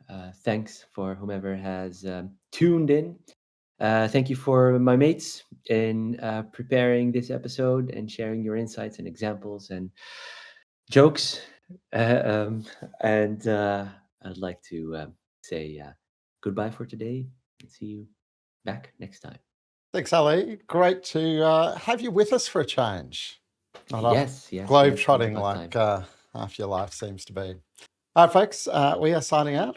thanks for whomever has tuned in. Thank you for my mates in preparing this episode and sharing your insights and examples and jokes. And I'd like to say goodbye for today and see you back next time. Thanks, Ali. Great to have you with us for a change. Not Yes. globe-trotting about like half your life seems to be. All right, folks, we are signing out.